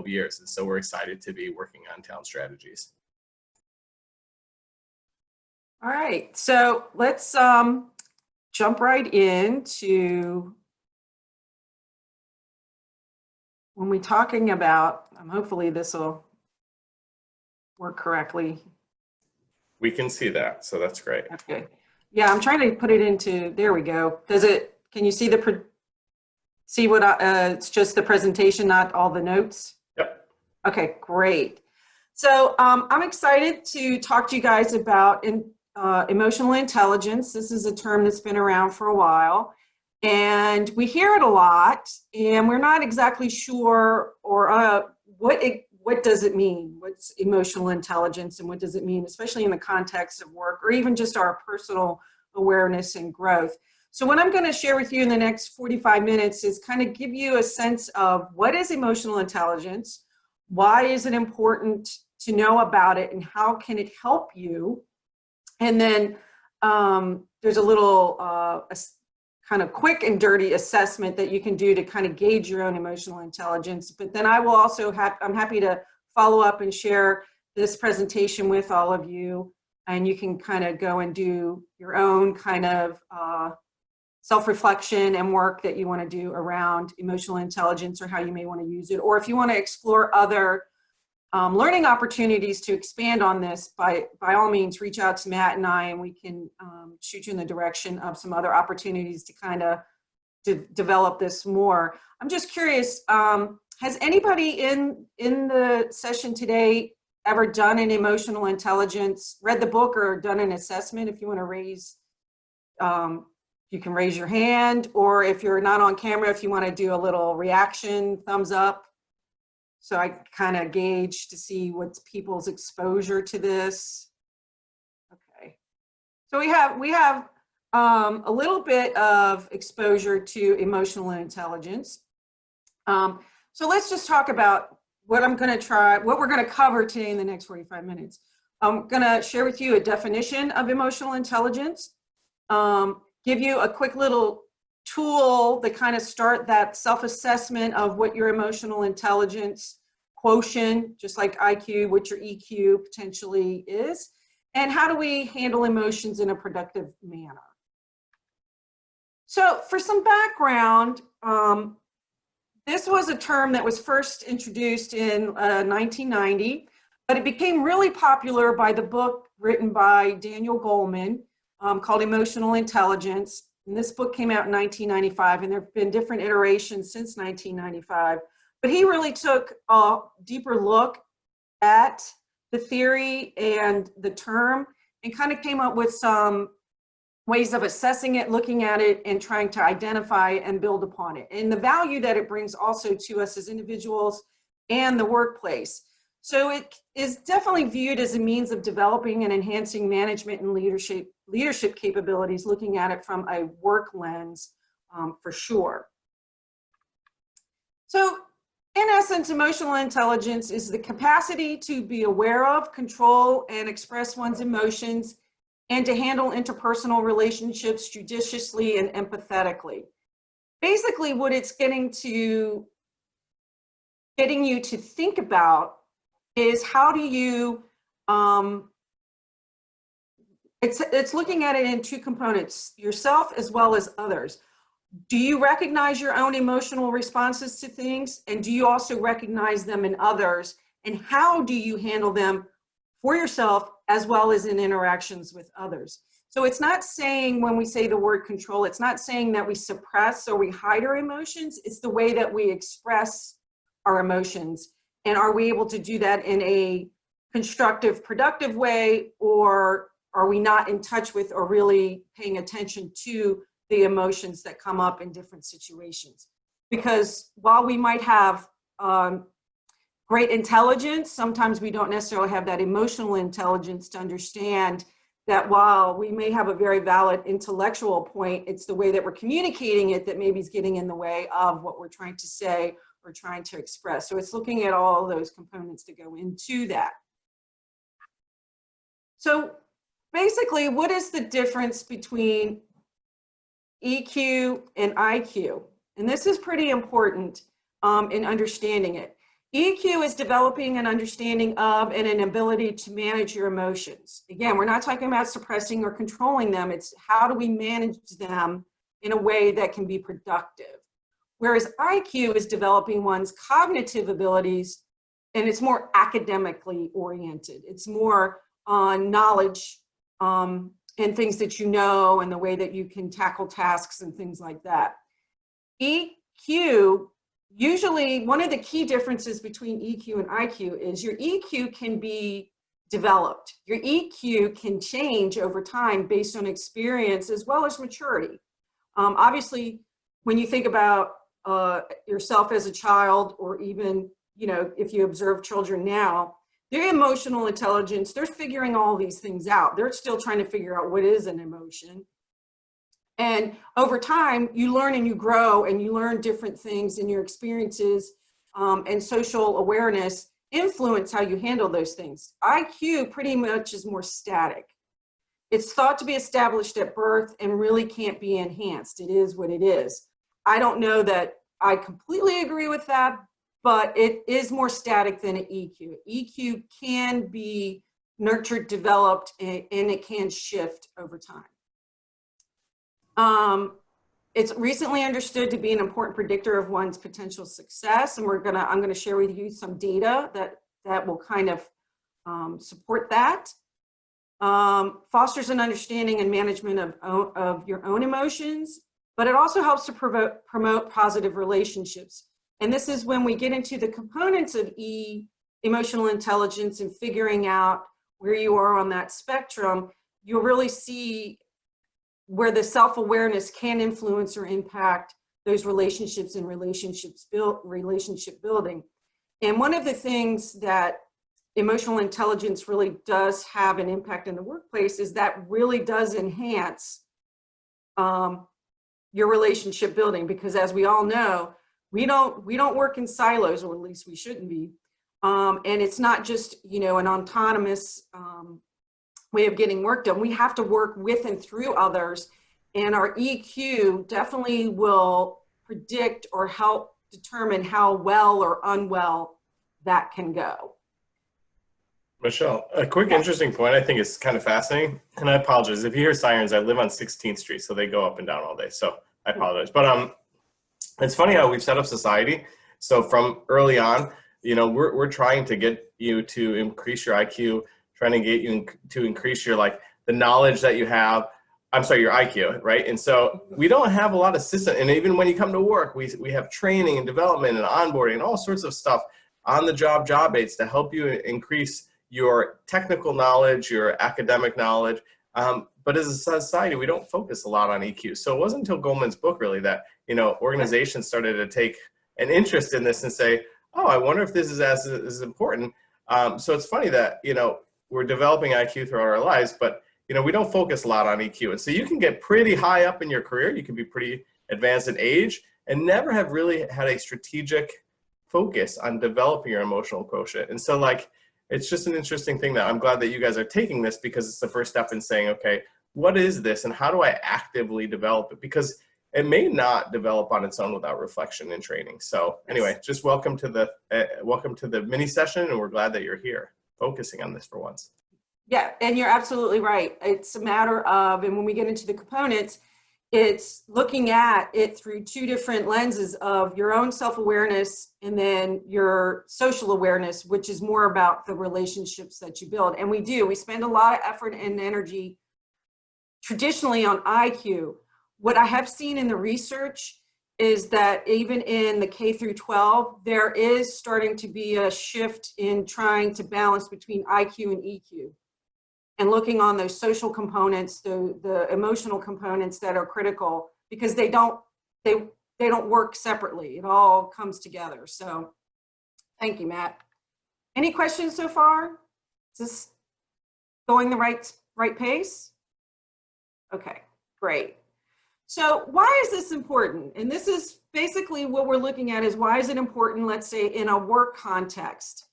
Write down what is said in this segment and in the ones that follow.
years. And so we're excited to be working on talent strategies. All right, so let's jump right into when we're talking about, hopefully this will work correctly. We can see that, so that's great. Okay. Yeah, I'm trying to put it into, there we go. Can you see it's just the presentation, not all the notes? Yep. Okay, great. So I'm excited to talk to you guys about emotional intelligence. This is a term that's been around for a while, and we hear it a lot, and we're not exactly sure what does it mean? What's emotional intelligence, and what does it mean, especially in the context of work or even just our personal awareness and growth. So what I'm going to share with you in the next 45 minutes is kind of give you a sense of what is emotional intelligence, why is it important to know about it, and how can it help you. And then there's a little kind of quick and dirty assessment that you can do to kind of gauge your own emotional intelligence. But then I will also I'm happy to follow up and share this presentation with all of you, and you can kind of go and do your own kind of self-reflection and work that you want to do around emotional intelligence or how you may want to use it. Or if you want to explore other learning opportunities to expand on this, by all means, reach out to Matt and I, and we can shoot you in the direction of some other opportunities to kind of develop this more. I'm just curious, has anybody in the session today ever done an emotional intelligence, read the book, or done an assessment? If you want to raise, you can raise your hand, or if you're not on camera, if you want to do a little reaction, thumbs up. So I kind of gauge to see what's people's exposure to this. Okay, so we have a little bit of exposure to emotional intelligence. So let's just talk about what we're going to cover today in the next 45 minutes. I'm going to share with you a definition of emotional intelligence, give you a quick little tool to kind of start that self-assessment of what your emotional intelligence quotient, just like IQ, what your EQ potentially is, and how do we handle emotions in a productive manner. So for some background, this was a term that was first introduced in 1990, but it became really popular by the book written by Daniel Goleman called Emotional Intelligence. And this book came out in 1995, and there have been different iterations since 1995. But he really took a deeper look at the theory and the term and kind of came up with some ways of assessing it, looking at it, and trying to identify and build upon it, and the value that it brings also to us as individuals and the workplace. So it is definitely viewed as a means of developing and enhancing management and leadership capabilities, looking at it from a work lens for sure. So in essence, emotional intelligence is the capacity to be aware of, control, and express one's emotions, and to handle interpersonal relationships judiciously and empathetically. Basically, what it's getting you to think about is how do you, it's looking at it in two components, yourself as well as others. Do you recognize your own emotional responses to things? And do you also recognize them in others? And how do you handle them for yourself as well as in interactions with others? So it's not saying, when we say the word control, it's not saying that we suppress or we hide our emotions. It's the way that we express our emotions. And are we able to do that in a constructive, productive way, or are we not in touch with or really paying attention to the emotions that come up in different situations? Because while we might have great intelligence, sometimes we don't necessarily have that emotional intelligence to understand that while we may have a very valid intellectual point, it's the way that we're communicating it that maybe is getting in the way of what we're trying to say or trying to express. So it's looking at all those components to go into that. So basically, what is the difference between EQ and IQ? And this is pretty important in understanding it. EQ is developing an understanding of and an ability to manage your emotions. Again, we're not talking about suppressing or controlling them. It's how do we manage them in a way that can be productive. Whereas IQ is developing one's cognitive abilities, and it's more academically oriented. It's more on knowledge and things that you know, and the way that you can tackle tasks and things like that. EQ, usually one of the key differences between EQ and IQ is your EQ can be developed. Your EQ can change over time based on experience as well as maturity. Obviously, when you think about yourself as a child, or even, you know, if you observe children now, their emotional intelligence, they're figuring all these things out. They're still trying to figure out what is an emotion. And over time, you learn and you grow, and you learn different things, and your experiences and social awareness influence how you handle those things. IQ pretty much is more static. It's thought to be established at birth and really can't be enhanced. It is what it is. I don't know that I completely agree with that, but it is more static than an EQ. EQ can be nurtured, developed, and it can shift over time. It's recently understood to be an important predictor of one's potential success, and I'm gonna share with you some data that will kind of support that. Fosters an understanding and management of your own emotions, but it also helps to promote positive relationships. And this is when we get into the components of emotional intelligence and figuring out where you are on that spectrum, you'll really see where the self-awareness can influence or impact those relationships and relationship building. And one of the things that emotional intelligence really does have an impact in the workplace is that really does enhance your relationship building, because as we all know, we don't work in silos, or at least we shouldn't be. And it's not just, you know, an autonomous way of getting work done. We have to work with and through others, and our EQ definitely will predict or help determine how well or unwell that can go. Michelle, a quick interesting point I think is kind of fascinating, and I apologize if you hear sirens. I live on 16th Street, so they go up and down all day, so I apologize. But it's funny how we've set up society. So from early on, you know, we're trying to get you to increase your IQ, trying to get you to increase your, like, the knowledge that you have. I'm sorry, your IQ, right? And so we don't have a lot of system. And even when you come to work, we have training and development and onboarding and all sorts of stuff on the job aids to help you increase your technical knowledge, your academic knowledge. But as a society, we don't focus a lot on EQ. So it wasn't until Goldman's book really that, you know, organizations started to take an interest in this and say, oh, I wonder if this is as important. So it's funny that, you know, we're developing IQ throughout our lives, but, you know, we don't focus a lot on EQ. And so you can get pretty high up in your career. You can be pretty advanced in age and never have really had a strategic focus on developing your emotional quotient. And so, like, it's just an interesting thing that I'm glad that you guys are taking this, because it's the first step in saying, okay, what is this and how do I actively develop it? Because it may not develop on its own without reflection and training. So anyway, just welcome to the mini session, and we're glad that you're here focusing on this for once. Yeah, and you're absolutely right. It's a matter of, and when we get into the components, it's looking at it through two different lenses of your own self-awareness and then your social awareness, which is more about the relationships that you build. And we spend a lot of effort and energy traditionally on IQ. What I have seen in the research is that even in the K through 12, there is starting to be a shift in trying to balance between IQ and EQ, and looking on those social components, the emotional components that are critical, because they don't work separately. It all comes together. So thank you, Matt. Any questions so far? Is this going the right pace? Okay, great. So why is this important? And this is basically what we're looking at, is why is it important, let's say, in a work context?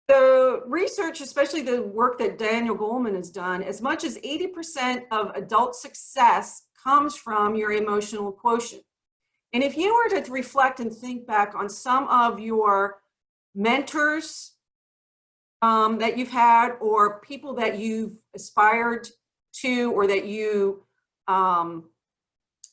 The research, especially the work that Daniel Goleman has done, as much as 80% of adult success comes from your emotional quotient. And if you were to reflect and think back on some of your mentors that you've had, or people that you've aspired to, or that you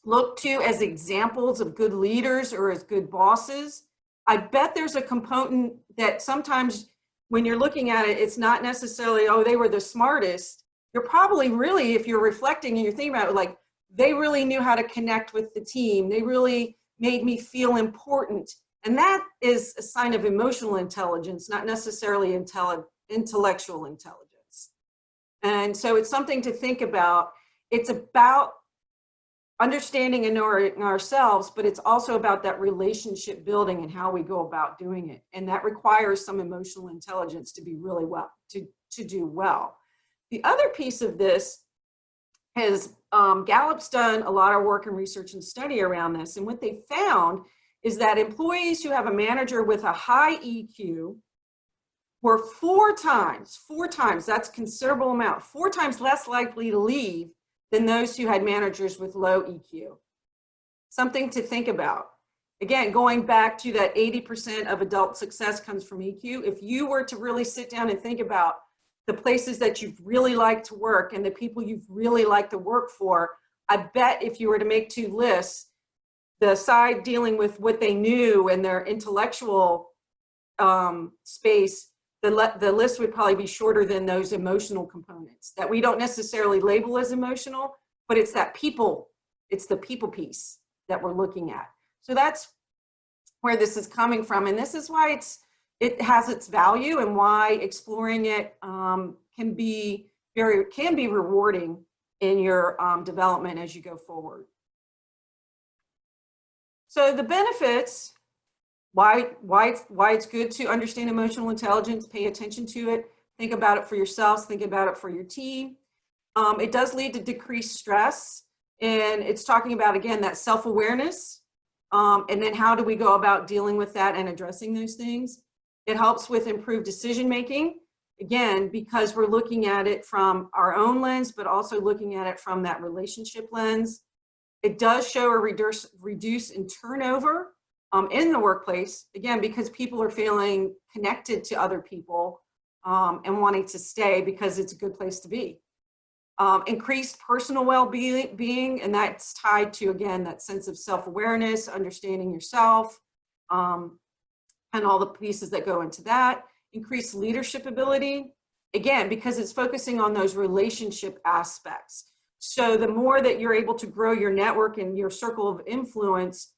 look to as examples of good leaders or as good bosses. I bet there's a component that sometimes when you're looking at it, it's not necessarily, oh, they were the smartest. You're probably really, if you're reflecting and you're thinking about it, like, they really knew how to connect with the team. They really made me feel important. And that is a sign of emotional intelligence, not necessarily intellectual intelligence. And so it's something to think about. It's about understanding and knowing ourselves, but it's also about that relationship building and how we go about doing it. And that requires some emotional intelligence to be really well, to do well. The other piece of this is Gallup's done a lot of work and research and study around this. And what they found is that employees who have a manager with a high EQ were four times, that's a considerable amount, 4 times less likely to leave than those who had managers with low EQ. Something to think about. Again, going back to that 80% of adult success comes from EQ. If you were to really sit down and think about the places that you've really liked to work and the people you've really liked to work for, I bet if you were to make 2 lists, the side dealing with what they knew and their intellectual space, the list would probably be shorter than those emotional components that we don't necessarily label as emotional, but it's that people, it's the people piece that we're looking at. So that's where this is coming from. And this is why it has its value, and why exploring it can be rewarding in your development as you go forward. So the benefits, why it's good to understand emotional intelligence, pay attention to it, think about it for yourselves, think about it for your team. It does lead to decreased stress, and it's talking about, again, that self-awareness, and then how do we go about dealing with that and addressing those things. It helps with improved decision-making, again, because we're looking at it from our own lens, but also looking at it from that relationship lens. It does show a reduce in turnover in the workplace, again, because people are feeling connected to other people and wanting to stay because it's a good place to be. Increased personal well-being, and that's tied to, again, that sense of self-awareness, understanding yourself, and all the pieces that go into that. Increased leadership ability, again, because it's focusing on those relationship aspects. So the more that you're able to grow your network and your circle of influence,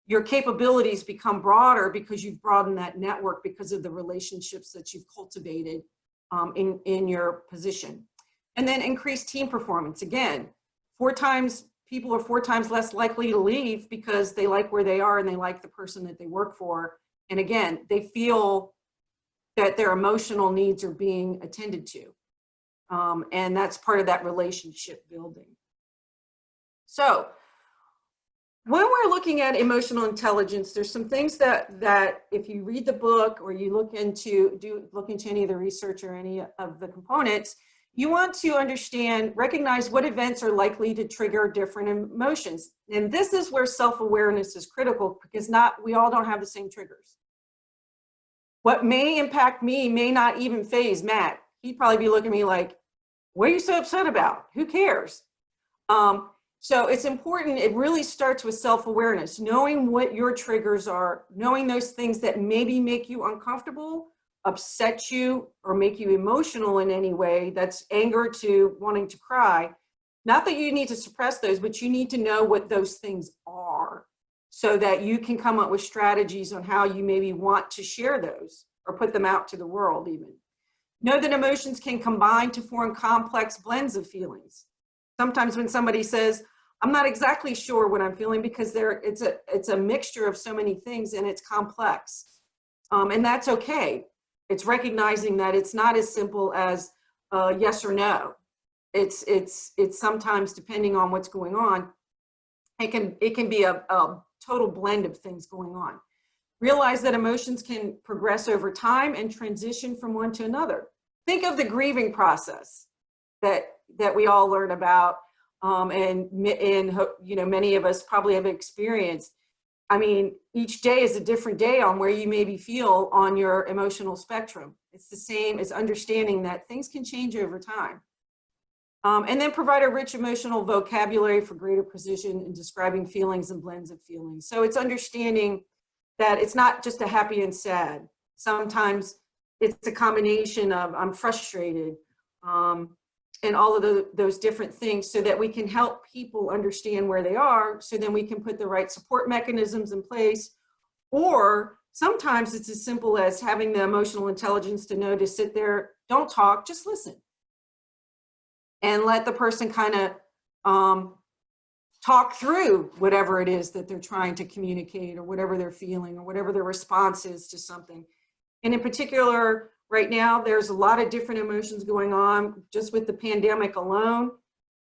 your capabilities become broader because you've broadened that network because of the relationships that you've cultivated in your position. And then increased team performance. Again, people are 4 times less likely to leave because they like where they are and they like the person that they work for. And again, they feel that their emotional needs are being attended to. And that's part of that relationship building. So when we're looking at emotional intelligence, there's some things that if you read the book or you look into any of the research or any of the components, you want to recognize what events are likely to trigger different emotions. And this is where self-awareness is critical, because we all don't have the same triggers. What may impact me may not even faze Matt. He'd probably be looking at me like, what are you so upset about? Who cares? So it's important, it really starts with self-awareness, knowing what your triggers are, knowing those things that maybe make you uncomfortable, upset you, or make you emotional in any way. That's anger to wanting to cry. Not that you need to suppress those, but you need to know what those things are so that you can come up with strategies on how you maybe want to share those or put them out to the world even. Know that emotions can combine to form complex blends of feelings. Sometimes when somebody says, I'm not exactly sure what I'm feeling, because it's a mixture of so many things and it's complex. And that's okay. It's recognizing that it's not as simple as yes or no. It's sometimes, depending on what's going on, it can be a total blend of things going on. Realize that emotions can progress over time and transition from one to another. Think of the grieving process that we all learn about, and many of us probably have experienced. I mean, each day is a different day on where you maybe feel on your emotional spectrum. It's the same as understanding that things can change over time. And then provide a rich emotional vocabulary for greater precision in describing feelings and blends of feelings. So it's understanding that it's not just a happy and sad. Sometimes it's a combination of I'm frustrated, and all of those different things, so that we can help people understand where they are, so then we can put the right support mechanisms in place. Or sometimes it's as simple as having the emotional intelligence to know to sit there, don't talk, just listen. And let the person kind of talk through whatever it is that they're trying to communicate, or whatever they're feeling, or whatever their response is to something. And in particular, right now, there's a lot of different emotions going on just with the pandemic alone.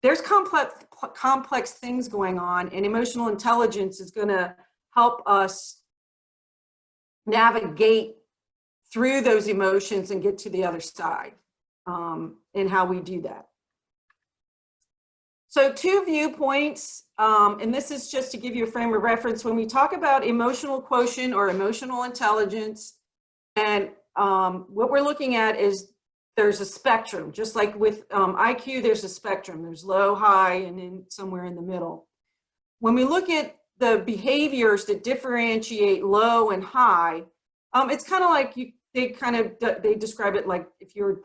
There's complex things going on, and emotional intelligence is going to help us navigate through those emotions and get to the other side, and how we do that. So 2 viewpoints, and this is just to give you a frame of reference. When we talk about emotional quotient or emotional intelligence, and what we're looking at is there's a spectrum, just like with IQ, there's a spectrum. There's low, high, and then somewhere in the middle. When we look at the behaviors that differentiate low and high, it's kind of like they describe it like if you're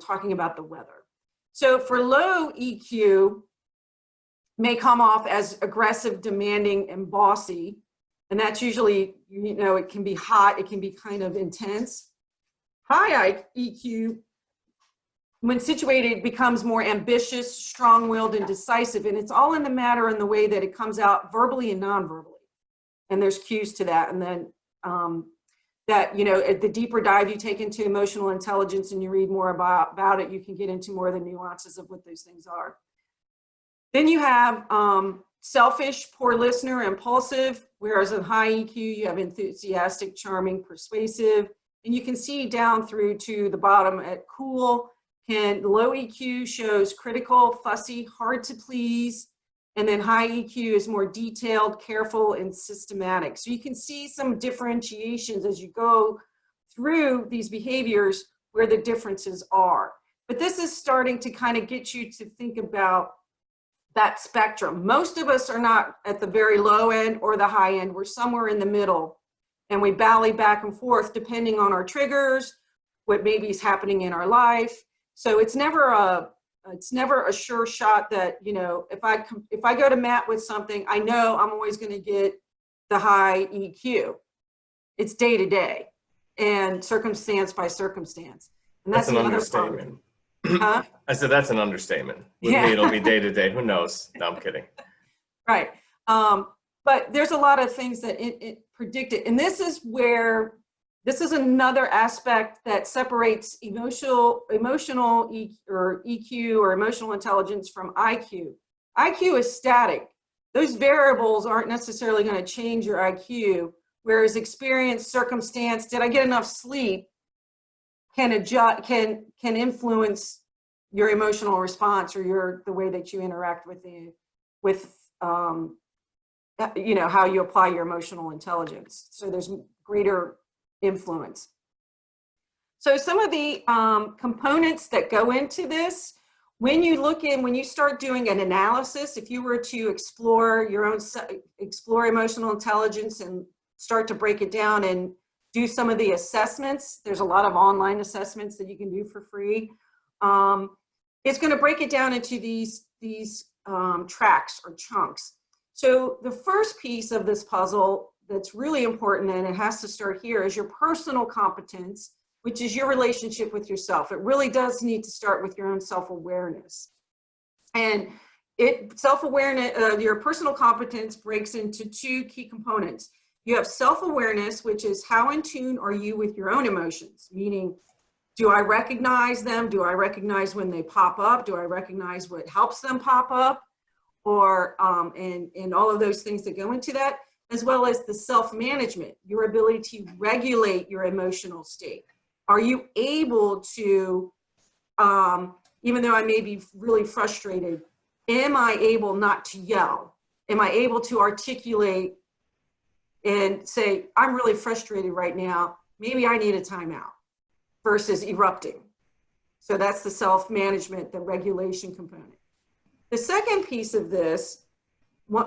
talking about the weather. So for low EQ, may come off as aggressive, demanding, and bossy. And that's usually, it can be hot, it can be kind of intense. High EQ, when situated, becomes more ambitious, strong-willed, and decisive. And it's all in the matter and the way that it comes out verbally and non-verbally. And there's cues to that. And then at the deeper dive you take into emotional intelligence and you read more about it, you can get into more of the nuances of what those things are. Then you have selfish, poor listener, impulsive, whereas in high EQ, you have enthusiastic, charming, persuasive. And you can see down through to the bottom at cool. Low EQ shows critical, fussy, hard to please. And then high EQ is more detailed, careful, and systematic. So you can see some differentiations as you go through these behaviors where the differences are. But this is starting to kind of get you to think about that spectrum. Most of us are not at the very low end or the high end. We're somewhere in the middle, and we bally back and forth depending on our triggers, what maybe is happening in our life. So it's never a sure shot that, if I go to Matt with something, I know I'm always going to get the high EQ. It's day to day and circumstance by circumstance. And that's an the other understatement. part. Huh? I said that's an understatement. With me, it'll be day to day. Who knows? No, I'm kidding. Right. But there's a lot of things that it predicted. And this is another aspect that separates emotional EQ or emotional intelligence from IQ. IQ is static. Those variables aren't necessarily going to change your IQ, whereas experience, circumstance, did I get enough sleep, can influence your emotional response or the way that you interact with how you apply your emotional intelligence. So there's greater influence. So some of the components that go into this, when you start doing an analysis, if you were to explore emotional intelligence and start to break it down and do some of the assessments, there's a lot of online assessments that you can do for free. It's going to break it down into these tracks or chunks. So the first piece of this puzzle that's really important, and it has to start here, is your personal competence, which is your relationship with yourself. It really does need to start with your own self-awareness. And self-awareness, your personal competence breaks into 2 key components. You have self-awareness, which is how in tune are you with your own emotions, meaning, do I recognize them? Do I recognize when they pop up? Do I recognize what helps them pop up? Or, and all of those things that go into that, as well as the self-management, your ability to regulate your emotional state. Are you able to, even though I may be really frustrated, am I able not to yell? Am I able to articulate and say, I'm really frustrated right now. Maybe I need a timeout versus erupting. So that's the self-management, the regulation component. The second piece of this,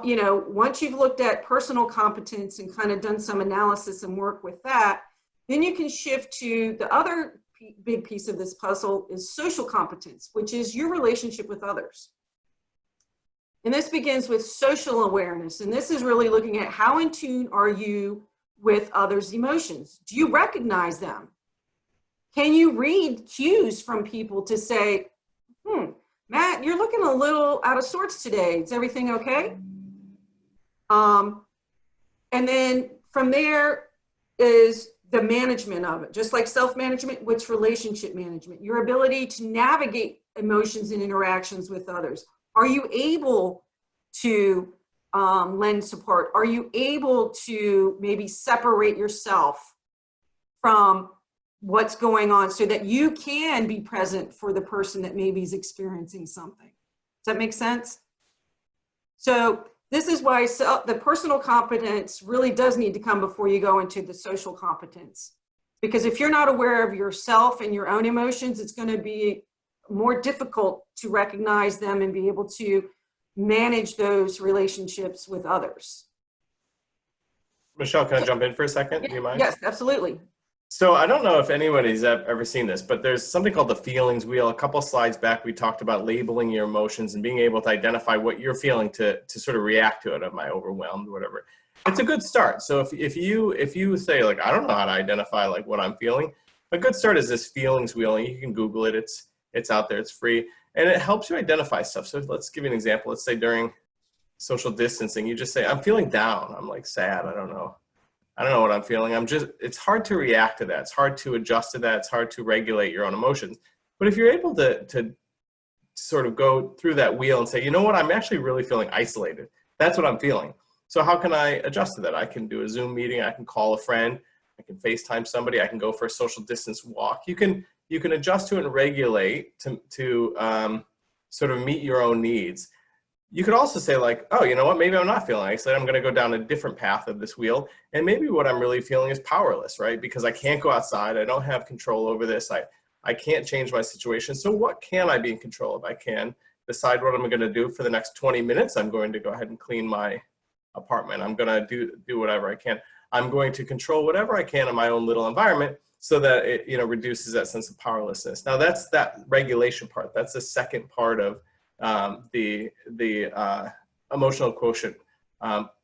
you know, once you've looked at personal competence and kind of done some analysis and work with that, then you can shift to the other big piece of this puzzle is social competence, which is your relationship with others. And this begins with social awareness. And this is really looking at how in tune are you with others' emotions? Do you recognize them? Can you read cues from people to say, Matt, you're looking a little out of sorts today. Is everything okay? And then from there is the management of it. Just like self-management, what's relationship management? Your ability to navigate emotions and interactions with others. Are you able to lend support? Are you able to maybe separate yourself from what's going on so that you can be present for the person that maybe is experiencing something? Does that make sense? So this is why the personal competence really does need to come before you go into the social competence. Because if you're not aware of yourself and your own emotions, it's going to be more difficult to recognize them and be able to manage those relationships with others. Michelle, can I jump in for a second? Do you mind? Yes, absolutely. So I don't know if anybody's ever seen this, but there's something called the feelings wheel. A couple slides back, we talked about labeling your emotions and being able to identify what you're feeling to sort of react to it. Am I overwhelmed, whatever? It's a good start. So if you say like, I don't know how to identify like what I'm feeling, a good start is this feelings wheel, and you can Google it. It's out there. It's free, and it helps you identify stuff. So let's give you an example. Let's say during social distancing, you just say, I'm feeling down. I'm like sad. I don't know what I'm feeling. It's hard to react to that. It's hard to adjust to that. It's hard to regulate your own emotions. But if you're able to sort of go through that wheel and say, you know what, I'm actually really feeling isolated. That's what I'm feeling. So how can I adjust to that? I can do a Zoom meeting. I can call a friend. I can FaceTime somebody. I can go for a social distance walk. You can adjust to it and regulate to sort of meet your own needs. You could also say like, oh, you know what, maybe I'm not feeling isolated. I'm going to go down a different path of this wheel. And maybe what I'm really feeling is powerless, right? Because I can't go outside. I don't have control over this. I can't change my situation. So what can I be in control of? I can decide what I'm going to do for the next 20 minutes. I'm going to go ahead and clean my apartment. I'm going to do whatever I can. I'm going to control whatever I can in my own little environment so that it, you know, reduces that sense of powerlessness. Now that's that regulation part. That's the second part of the emotional quotient,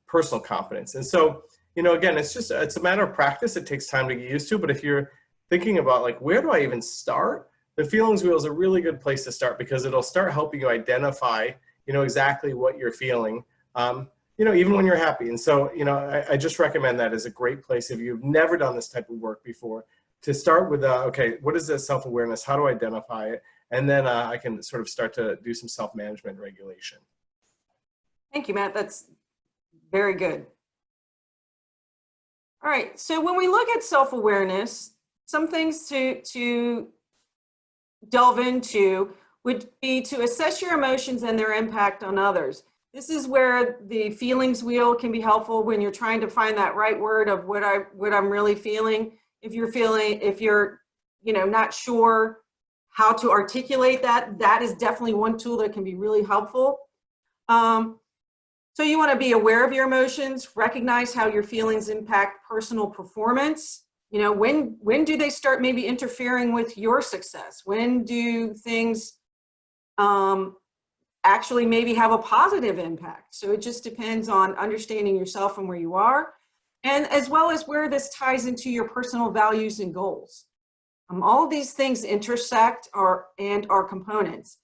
personal competence. And so, you know, again, it's a matter of practice. It takes time to get used to, but if you're thinking about like, where do I even start? The feelings wheel is a really good place to start because it'll start helping you identify, you know, exactly what you're feeling, you know, even when you're happy. And so, you know, I just recommend that as a great place if you've never done this type of work before, to start with, okay, what is this self-awareness? How do I identify it? And then I can sort of start to do some self-management and regulation. Thank you, Matt. That's very good. All right. So when we look at self-awareness, some things to delve into would be to assess your emotions and their impact on others. This is where the feelings wheel can be helpful when you're trying to find that right word of what I'm really feeling. If you're, you know, not sure how to articulate that is definitely one tool that can be really helpful. So you want to be aware of your emotions, recognize how your feelings impact personal performance. You know, when do they start maybe interfering with your success? When do things actually maybe have a positive impact? So it just depends on understanding yourself and where you are, and as well as where this ties into your personal values and goals. All of these things intersect and are components.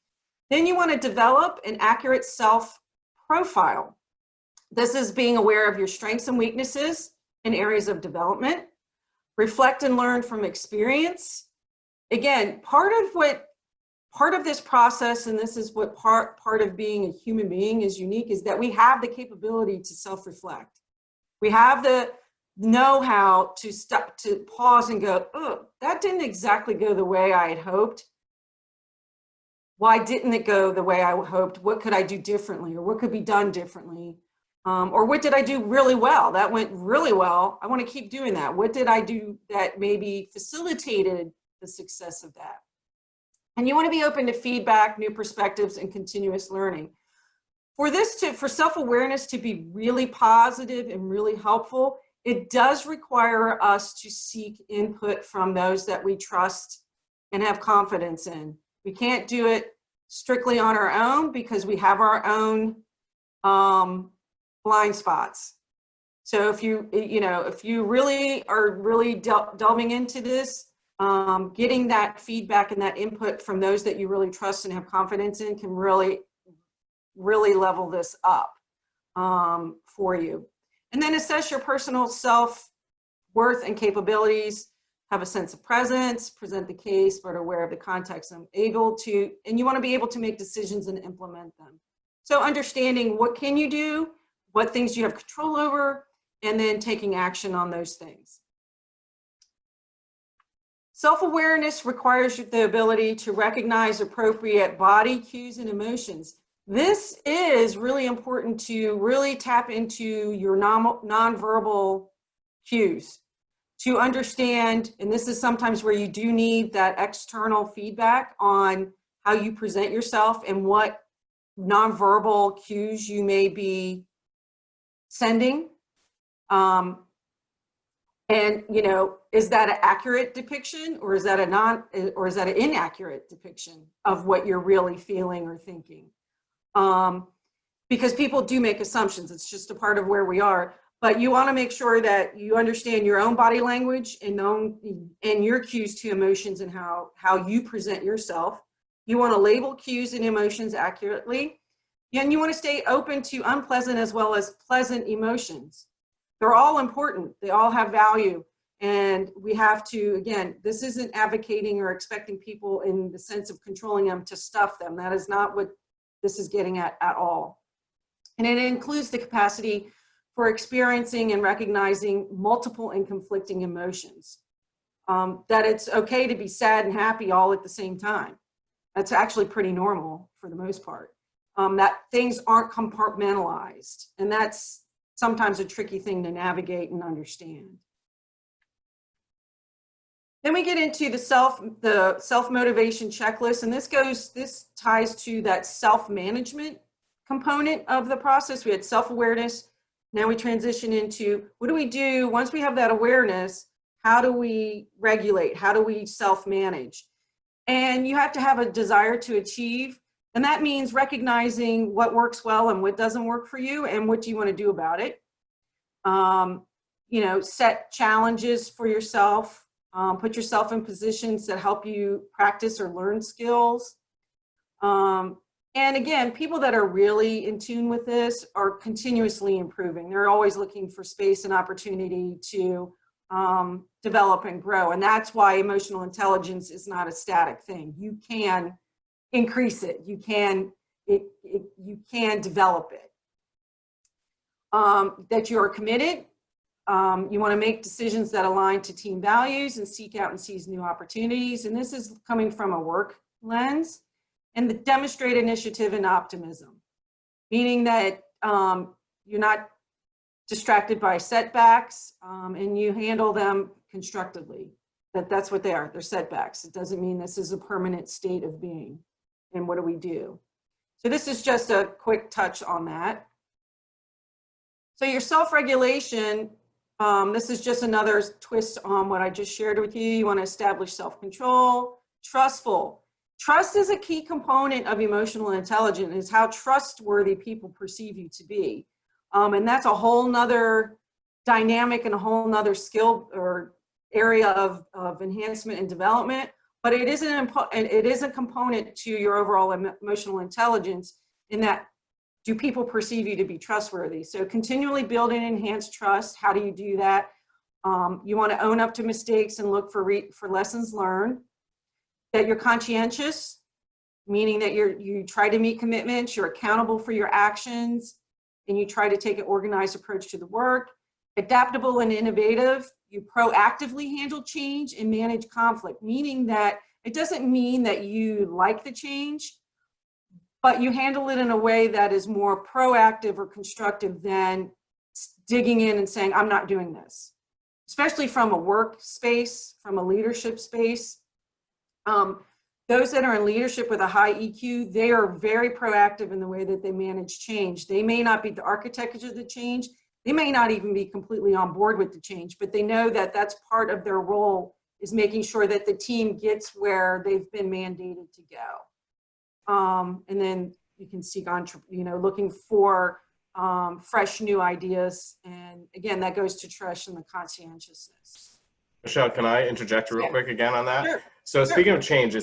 Then you want to develop an accurate self-profile. This is being aware of your strengths and weaknesses in areas of development. Reflect and learn from experience. Again, part of this process, and this is what part of being a human being is unique, is that we have the capability to self-reflect. We have the know-how to stop, to pause and go, oh, that didn't exactly go the way I had hoped. Why didn't it go the way I hoped? What could I do differently, or what could be done differently? Or what did I do really well? That went really well. I want to keep doing that. What did I do that maybe facilitated the success of that? And you want to be open to feedback, new perspectives, and continuous learning. For self-awareness to be really positive and really helpful, it does require us to seek input from those that we trust and have confidence in. We can't do it strictly on our own because we have our own blind spots. So if you really are delving into this, getting that feedback and that input from those that you really trust and have confidence in can really level this up for you. And then assess your personal self-worth and capabilities, have a sense of presence, present the case, but aware of the context and and you want to be able to make decisions and implement them. So understanding what can you do, what things you have control over, and then taking action on those things. Self-awareness requires the ability to recognize appropriate body cues and emotions. This is really important to really tap into your nonverbal cues to understand, and this is sometimes where you do need that external feedback on how you present yourself and what nonverbal cues you may be sending. And is that an accurate depiction, or is that an inaccurate depiction of what you're really feeling or thinking? Because people do make assumptions. It's just a part of where we are. But you want to make sure that you understand your own body language and your cues to emotions and how you present yourself. You want to label cues and emotions accurately. And you want to stay open to unpleasant as well as pleasant emotions. They're all important. They all have value. And we have to, again, this isn't advocating or expecting people in the sense of controlling them to stuff them. That is not what this is getting at all. And it includes the capacity for experiencing and recognizing multiple and conflicting emotions. That it's okay to be sad and happy all at the same time. That's actually pretty normal for the most part. That things aren't compartmentalized. And that's sometimes a tricky thing to navigate and understand. Then we get into the self-motivation checklist, and this ties to that self-management component of the process. We had self-awareness. Now we transition into what do we do once we have that awareness? How do we regulate? How do we self-manage? And you have to have a desire to achieve. And that means recognizing what works well and what doesn't work for you and what do you want to do about it. Set challenges for yourself. Put yourself in positions that help you practice or learn skills. And again, people that are really in tune with this are continuously improving. They're always looking for space and opportunity to develop and grow. And that's why emotional intelligence is not a static thing. You can increase it. You can develop it. That you are committed. You want to make decisions that align to team values and seek out and seize new opportunities. And this is coming from a work lens. And the demonstrate initiative and optimism, meaning that you're not distracted by setbacks and you handle them constructively. That's what they are. They're setbacks. It doesn't mean this is a permanent state of being. And what do we do? So this is just a quick touch on that. So your self-regulation, this is just another twist on what I just shared with you. You want to establish self-control, trustful. Trust is a key component of emotional intelligence. It's how trustworthy people perceive you to be. And that's a whole nother dynamic and a whole nother skill or area of enhancement and development. But it is a component to your overall emotional intelligence in that do people perceive you to be trustworthy? So continually build and enhance trust. How do you do that? You want to own up to mistakes and look for lessons learned. That you're conscientious, meaning that you try to meet commitments, you're accountable for your actions, and you try to take an organized approach to the work. Adaptable and innovative, you proactively handle change and manage conflict, meaning that it doesn't mean that you like the change, but you handle it in a way that is more proactive or constructive than digging in and saying, I'm not doing this, especially from a work space, from a leadership space. Those that are in leadership with a high EQ, they are very proactive in the way that they manage change. They may not be the architect of the change. They may not even be completely on board with the change, but they know that that's part of their role, is making sure that the team gets where they've been mandated to go. And then you can seek on, looking for fresh new ideas. And again, that goes to trust and the conscientiousness. Michelle, can I interject real quick again on that? Sure. So speaking of change,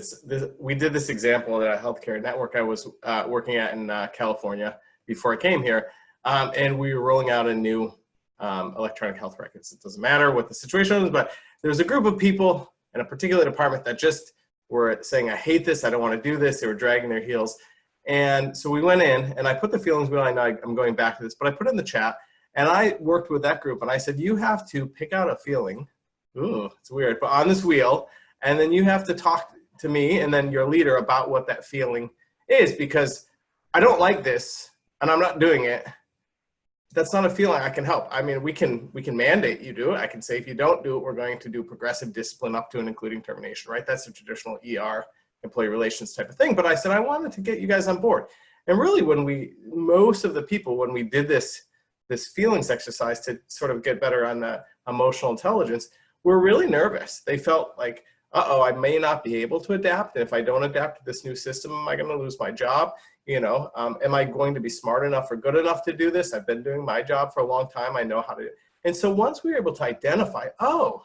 we did this example at a healthcare network I was working at in California before I came here. And we were rolling out a new electronic health records. It doesn't matter what the situation was, but there was a group of people in a particular department that just were saying, I hate this, I don't want to do this. They were dragging their heels. And so we went in, and I put the feelings wheel, I know I'm going back to this, but I put it in the chat, and I worked with that group, and I said, you have to pick out a feeling. Ooh, it's weird, but on this wheel, and then you have to talk to me and then your leader about what that feeling is, because I don't like this, and I'm not doing it. That's not a feeling I can help. I mean, we can mandate you do it. I can say, if you don't do it, we're going to do progressive discipline up to and including termination, right? That's a traditional ER, employee relations type of thing. But I said, I wanted to get you guys on board. And really, most of the people, when we did this feelings exercise to sort of get better on the emotional intelligence, were really nervous. They felt like, uh-oh, I may not be able to adapt. And if I don't adapt to this new system, am I going to lose my job? Am I going to be smart enough or good enough to do this? I've been doing my job for a long time. I know how to. And so once we were able to identify, oh,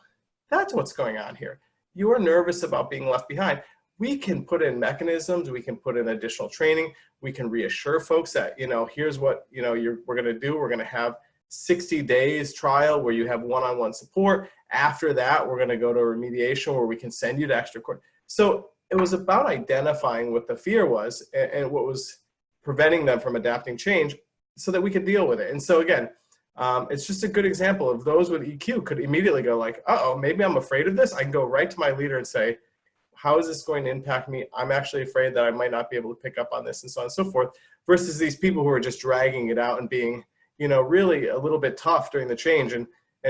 that's what's going on here. You are nervous about being left behind. We can put in mechanisms. We can put in additional training. We can reassure folks that, here's what, we're going to do. We're going to have 60 days trial where you have one-on-one support. After that, we're going to go to remediation where we can send you to extra court. So it was about identifying what the fear was and what was preventing them from adapting change so that we could deal with it. And so again, it's just a good example of those with EQ could immediately go like, uh-oh, maybe I'm afraid of this. I can go right to my leader and say, how is this going to impact me? I'm actually afraid that I might not be able to pick up on this, and so on and so forth, versus these people who are just dragging it out and being, really a little bit tough during the change and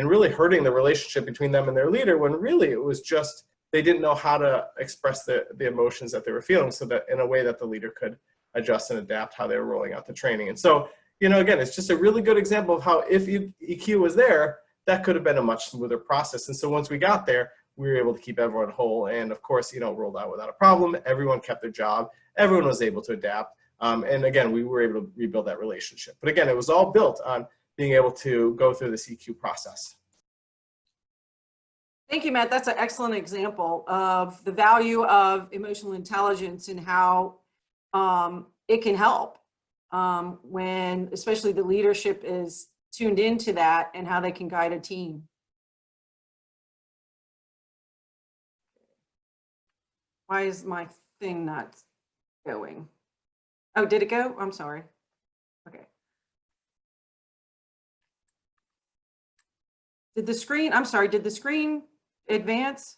really hurting the relationship between them and their leader, when really it was just they didn't know how to express the emotions that they were feeling, so that in a way that the leader could adjust and adapt how they were rolling out the training. And so, again, it's just a really good example of how if EQ was there, that could have been a much smoother process. And so once we got there, we were able to keep everyone whole. And of course, rolled out without a problem. Everyone kept their job. Everyone was able to adapt. And again, we were able to rebuild that relationship. But again, it was all built on being able to go through this EQ process. Thank you, Matt. That's an excellent example of the value of emotional intelligence and how it can help when especially the leadership is tuned into that and how they can guide a team. Why is my thing not going? Oh, did it go? I'm sorry. Okay. Did the screen advance?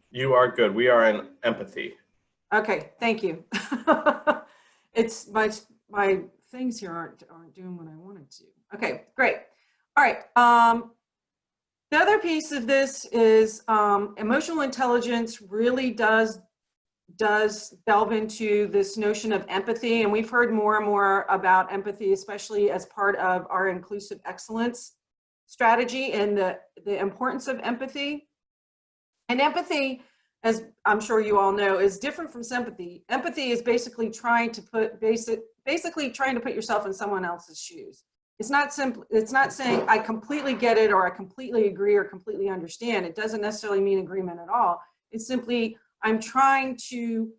You are good. We are in empathy. Okay, thank you. It's my things here aren't doing what I wanted to. Okay, great. All right. The other piece of this is emotional intelligence really does delve into this notion of empathy, and we've heard more and more about empathy, especially as part of our inclusive excellence strategy and the importance of empathy. And empathy, as I'm sure you all know, is different from sympathy. Empathy is basically trying to put yourself in someone else's shoes. It's not saying I completely get it or I completely agree or completely understand. It doesn't necessarily mean agreement at all. It's simply I'm trying to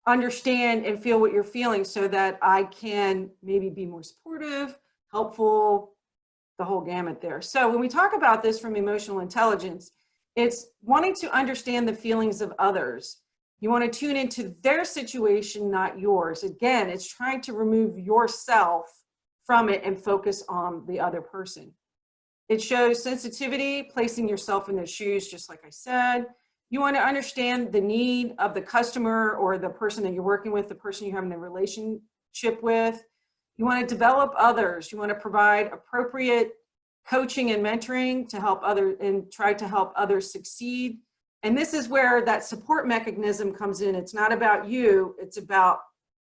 understand and feel what you're feeling so that I can maybe be more supportive, helpful, the whole gamut there. So when we talk about this from emotional intelligence, it's wanting to understand the feelings of others. You want to tune into their situation, not yours. Again, it's trying to remove yourself from it and focus on the other person. It shows sensitivity, placing yourself in their shoes, just like I said. You want to understand the need of the customer or the person that you're working with, the person you're having the relationship with. You want to develop others. You want to provide appropriate coaching and mentoring to help others and try to help others succeed. And this is where that support mechanism comes in. It's not about you, it's about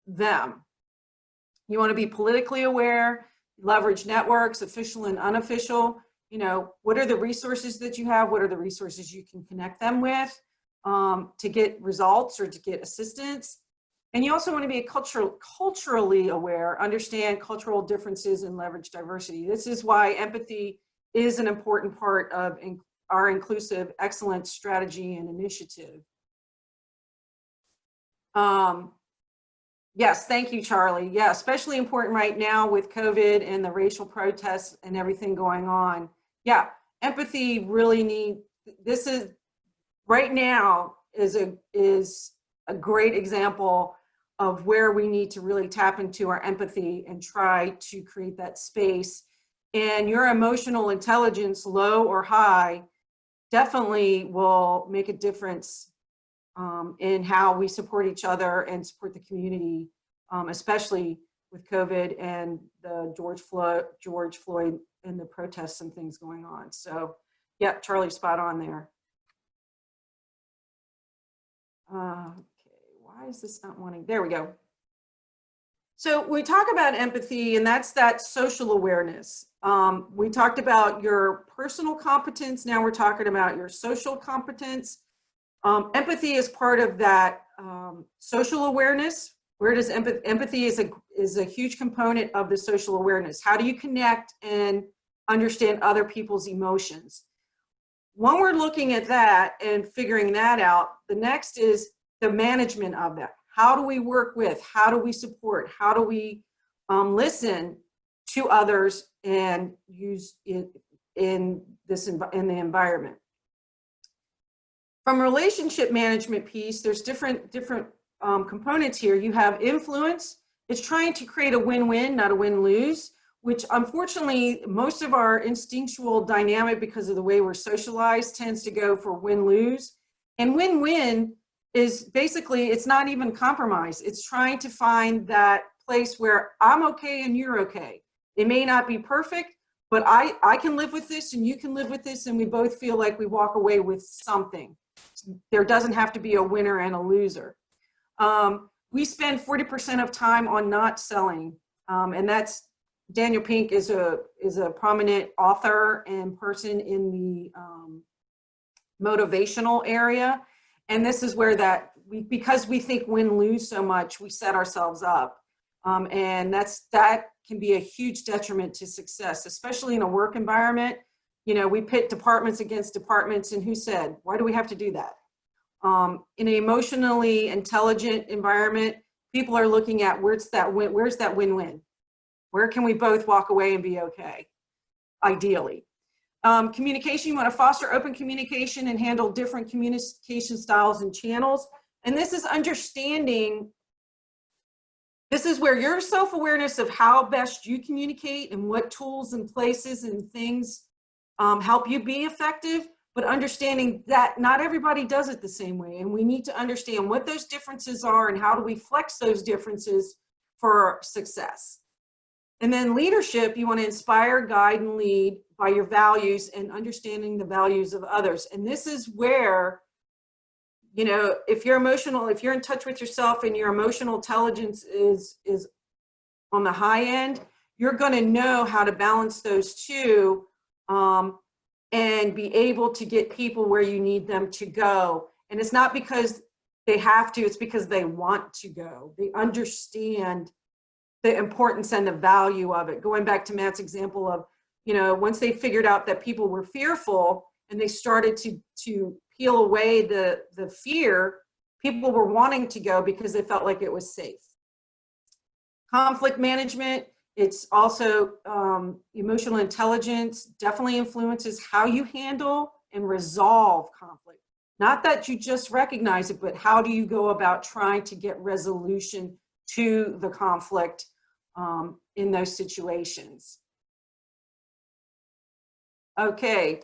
them. You want to be politically aware, leverage networks, official and unofficial. You know, what are the resources that you have? What are the resources you can connect them with to get results or to get assistance? And you also want to be culturally aware, understand cultural differences and leverage diversity. This is why empathy is an important part of our inclusive excellence strategy and initiative. Yes, thank you, Charlie. Yeah, especially important right now with COVID and the racial protests and everything going on. Yeah, empathy really this is right now is a great example of where we need to really tap into our empathy and try to create that space. And your emotional intelligence, low or high, definitely will make a difference in how we support each other and support the community, especially with COVID and the George Floyd and the protests and things going on. So yeah, Charlie's spot on there. Okay, why is this not wanting? There we go. So we talk about empathy, and that's that social awareness. We talked about your personal competence. Now we're talking about your social competence. Empathy is part of that social awareness. Where does empathy is a huge component of the social awareness. How do you connect and understand other people's emotions? When we're looking at that and figuring that out, the next is the management of that. How do we work with? How do we support? How do we listen to others and use it in the environment? From relationship management piece, there's different components here. You have influence. It's trying to create a win-win, not a win-lose, which unfortunately most of our instinctual dynamic, because of the way we're socialized, tends to go for win-lose. And win-win is basically, it's not even compromise. It's trying to find that place where I'm okay and you're okay. It may not be perfect, but I can live with this and you can live with this, and we both feel like we walk away with something. There doesn't have to be a winner and a loser. We spend 40% of time on not selling, and that's Daniel Pink is a prominent author and person in the motivational area, and this is where because we think win-lose so much, we set ourselves up, and that can be a huge detriment to success, especially in a work environment. You know, we pit departments against departments, and who said, why do we have to do that? In an emotionally intelligent environment, people are looking at where's that win-win? Where can we both walk away and be okay, ideally? Communication, you want to foster open communication and handle different communication styles and channels. And this is understanding, this is where your self-awareness of how best you communicate and what tools and places and things help you be effective, but understanding that not everybody does it the same way. And we need to understand what those differences are and how do we flex those differences for success. And then leadership, you want to inspire, guide, and lead by your values and understanding the values of others. And this is where, you know, if you're emotional, if you're in touch with yourself and your emotional intelligence is on the high end, you're going to know how to balance those two and be able to get people where you need them to go. And it's not because they have to, it's because they want to go. They understand the importance and the value of it. Going back to Matt's example of, you know, once they figured out that people were fearful and they started to peel away the fear, people were wanting to go because they felt like it was safe. Conflict management, it's also emotional intelligence, definitely influences how you handle and resolve conflict. Not that you just recognize it, but how do you go about trying to get resolution to the conflict in those situations. Okay,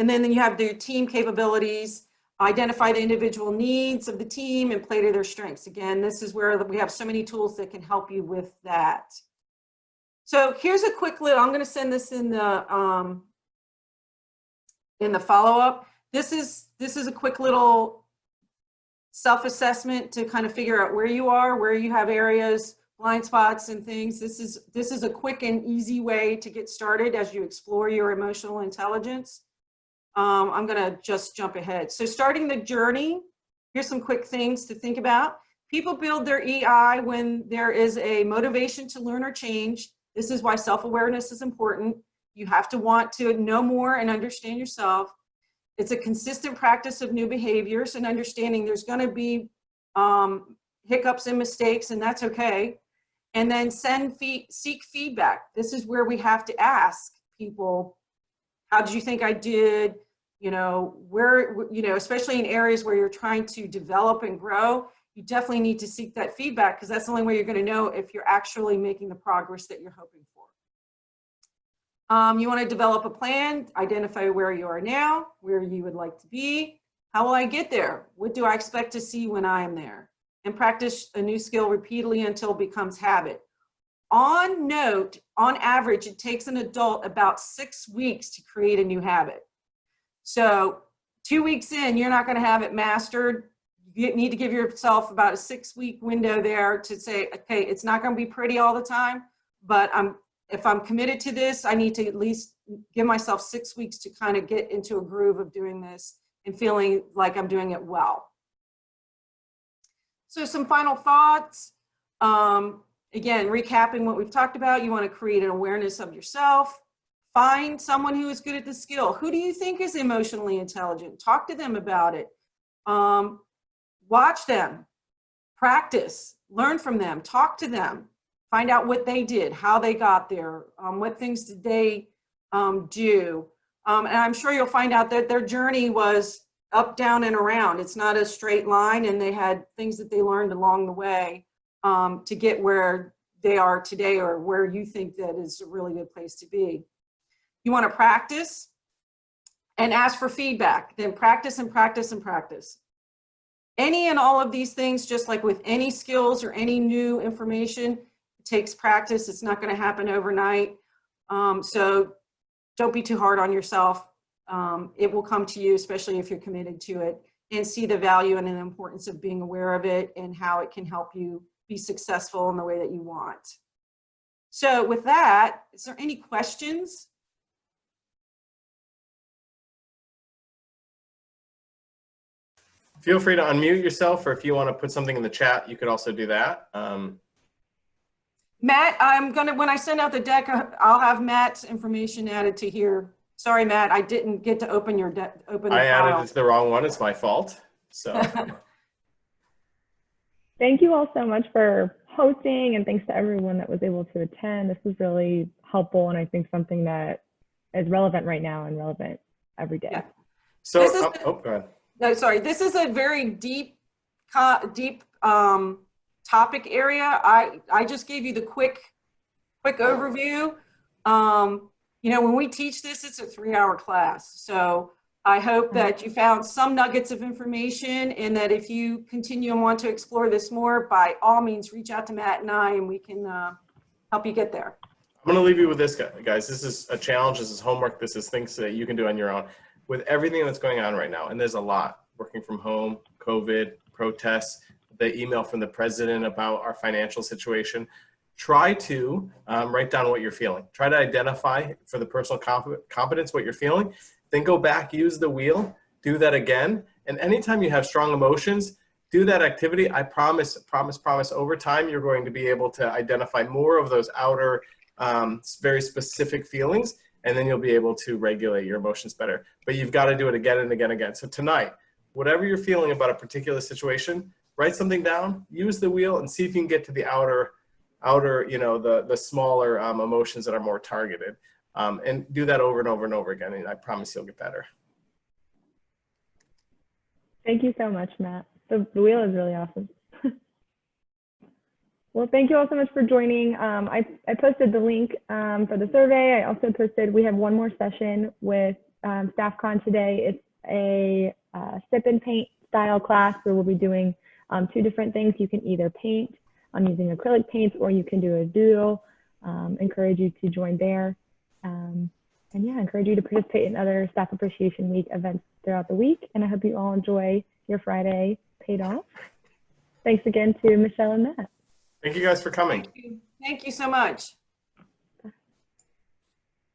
And then you have their team capabilities, identify the individual needs of the team and play to their strengths. Again, this is where we have so many tools that can help you with that. So here's a quick little, I'm going to send this in the follow-up. This is a quick little self-assessment to kind of figure out where you are, where you have areas, blind spots and things. This is a quick and easy way to get started as you explore your emotional intelligence. I'm going to just jump ahead. So starting the journey, here's some quick things to think about. People build their EI when there is a motivation to learn or change. This is why self-awareness is important. You have to want to know more and understand yourself. It's a consistent practice of new behaviors and understanding there's going to be hiccups and mistakes, and that's okay. And then seek feedback. This is where we have to ask people, how did you think I did? You know, where, you know, especially in areas where you're trying to develop and grow, you definitely need to seek that feedback because that's the only way you're going to know if you're actually making the progress that you're hoping for. You want to develop a plan, identify where you are now, where you would like to be. How will I get there? What do I expect to see when I am there? And practice a new skill repeatedly until it becomes habit. On note, on average, it takes an adult about 6 weeks to create a new habit. So 2 weeks in, you're not going to have it mastered. You need to give yourself about a 6-week window there to say, okay, it's not going to be pretty all the time, but if I'm committed to this, I need to at least give myself 6 weeks to kind of get into a groove of doing this and feeling like I'm doing it well. So some final thoughts. Again, recapping what we've talked about, you want to create an awareness of yourself. Find someone who is good at the skill. Who do you think is emotionally intelligent? Talk to them about it. Watch them, practice, learn from them, talk to them, find out what they did, how they got there, what things did they do. And I'm sure you'll find out that their journey was up, down, and around. It's not a straight line, and they had things that they learned along the way to get where they are today or where you think that is a really good place to be. You want to practice and ask for feedback, then practice and practice and practice. Any and all of these things, just like with any skills or any new information, it takes practice. It's not going to happen overnight. So don't be too hard on yourself. It will come to you, especially if you're committed to it, and see the value and the importance of being aware of it and how it can help you be successful in the way that you want. So with that, is there any questions? Feel free to unmute yourself, or if you want to put something in the chat, you could also do that. Matt, when I send out the deck, I'll have Matt's information added to here. Sorry, Matt, I didn't get to open your open the I file. added it to the wrong one. It's my fault. So. Thank you all so much for hosting, and thanks to everyone that was able to attend. This was really helpful, and I think something that is relevant right now and relevant every day. Yeah. So, go ahead. No, sorry. This is a very deep topic area. I just gave you the quick overview. You know, when we teach this, it's a 3-hour class. So I hope that you found some nuggets of information, and that if you continue and want to explore this more, by all means, reach out to Matt and I, and we can help you get there. I'm going to leave you with this, guys. This is a challenge. This is homework. This is things that you can do on your own. With everything that's going on right now, and there's a lot, working from home, COVID, protests, the email from the president about our financial situation, try to write down what you're feeling. Try to identify for the personal competence what you're feeling. Then go back, use the wheel, do that again. And anytime you have strong emotions, do that activity. I promise, over time, you're going to be able to identify more of those outer, very specific feelings, and then you'll be able to regulate your emotions better. But you've got to do it again and again and again. So tonight, whatever you're feeling about a particular situation, write something down, use the wheel, and see if you can get to the outer, you know, the smaller emotions that are more targeted. And do that over and over and over again, and I promise you'll get better. Thank you so much, Matt. The wheel is really awesome. Well, thank you all so much for joining. I posted the link for the survey. I also posted, we have one more session with StaffCon today. It's a sip and paint style class where we'll be doing 2 different things. You can either paint using acrylic paints, or you can do a doodle. Encourage you to join there. And yeah, encourage you to participate in other Staff Appreciation Week events throughout the week. And I hope you all enjoy your Friday paid off. Thanks again to Michelle and Matt. Thank you guys for coming. Thank you so much.